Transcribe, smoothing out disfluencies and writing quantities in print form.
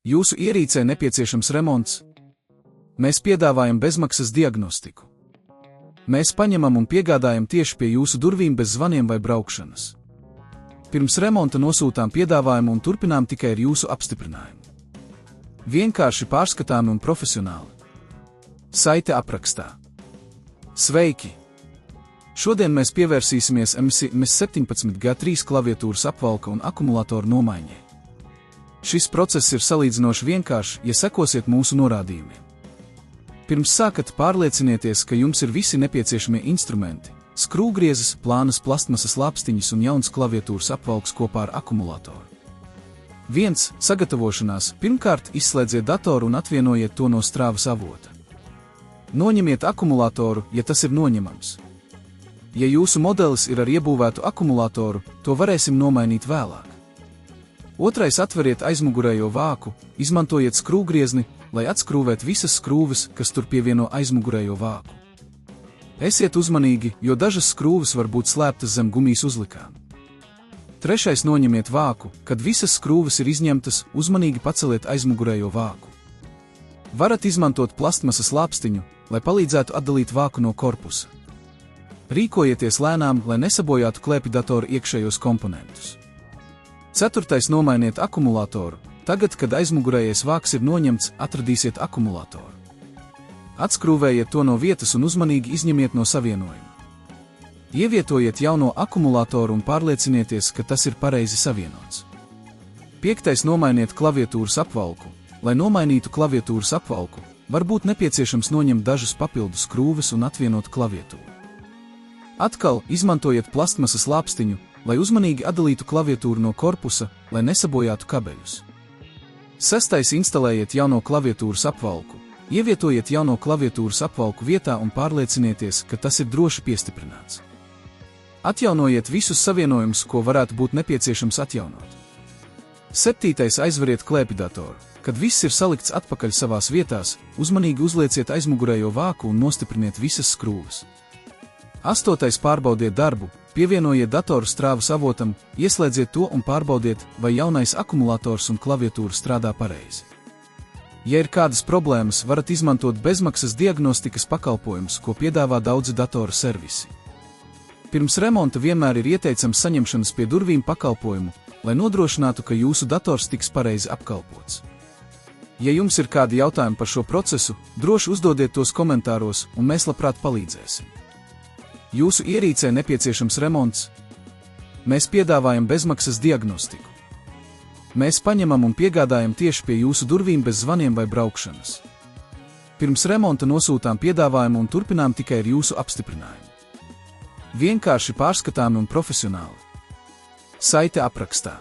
Jūsu ierīcē nepieciešams remonts? Mēs piedāvājam bezmaksas diagnostiku. Mēs paņemam un piegādājam tieši pie jūsu durvīm bez zvaniem vai braukšanas. Pirms remonta nosūtām piedāvājumu un turpinām tikai ar jūsu apstiprinājumu. Vienkārši pārskatāmi un profesionāli. Saite aprakstā. Sveiki! Šodien mēs pievērsīsimies MS17G3 klaviatūras apvalka un akumulātoru nomaiņai. Šis process ir salīdzinoši vienkāršs, ja sekosiet mūsu norādījumiem. Pirms sākat pārliecinieties, ka jums ir visi nepieciešamie instrumenti – skrūvgriezes, plānas plastmasas lāpstiņas un jauns klaviatūras apvalks kopā ar akumulātoru. 1. Sagatavošanās. Pirmkārt, izslēdziet datoru un atvienojiet to no strāvas avota. Noņemiet akumulātoru, ja tas ir noņemams. Ja jūsu modelis ir ar iebūvētu akumulātoru, to varēsim nomainīt vēlāk. 2. Atveriet aizmugurējo vāku, izmantojiet skrūvgriezni, lai atskrūvētu visas skrūves, kas tur pievieno aizmugurējo vāku. Esiet uzmanīgi, jo dažas skrūves var būt slēptas zem gumijas uzlikām. 3. Noņemiet vāku, kad visas skrūves ir izņemtas, uzmanīgi paceliet aizmugurējo vāku. Varat izmantot plastmasas lāpstiņu, lai palīdzētu atdalīt vāku no korpusa. Rīkojieties lēnām, lai nesabojātu klēpjdatoru iekšējos komponentus. 4. Nomainiet akumulātoru. Tagad, kad aizmugurējais vāks ir noņemts, atradīsiet akumulātoru. Atskrūvējiet to no vietas un uzmanīgi izņemiet no savienojuma. Ievietojiet jauno akumulātoru un pārliecinieties, ka tas ir pareizi savienots. 5. Nomainiet klaviatūras apvalku. Lai nomainītu klaviatūras apvalku, var būt nepieciešams noņemt dažas papildus skrūves un atvienot klaviatūru. Atkal izmantojiet plastmasas lāpstiņu, lai uzmanīgi atdalītu klaviatūru no korpusa, lai nesabojātu kabeļus. 6. Instalējiet jauno klaviatūras apvalku. Ievietojiet jauno klaviatūras apvalku vietā un pārliecinieties, ka tas ir droši piestiprināts. Atjaunojiet visus savienojumus, ko varētu būt nepieciešams atjaunot. 7. Aizveriet klēpjdatoru. Kad viss ir salikts atpakaļ savās vietās, uzmanīgi uzlieciet aizmugurējo vāku un nostipriniet visas skrūves. 8. Pārbaudiet darbu, pievienojiet datoru strāvas avotam, ieslēdziet to un pārbaudiet, vai jaunais akumulators un klaviatūra strādā pareizi. Ja ir kādas problēmas, varat izmantot bezmaksas diagnostikas pakalpojumus, ko piedāvā daudzi datoru servisi. Pirms remonta vienmēr ir ieteicams saņemšanas pie durvīm pakalpojumu, lai nodrošinātu, ka jūsu dators tiks pareizi apkalpots. Ja jums ir kādi jautājumi par šo procesu, droši uzdodiet tos komentāros, un mēs labprāt palīdzēsim. Jūsu ierīcē nepieciešams remonts? Mēs piedāvājam bezmaksas diagnostiku. Mēs paņemam un piegādājam tieši pie jūsu durvīm bez zvaniem vai braukšanas. Pirms remonta nosūtām piedāvājumu un turpinām tikai ar jūsu apstiprinājumu. Vienkārši pārskatāmi un profesionāli. Saite aprakstā.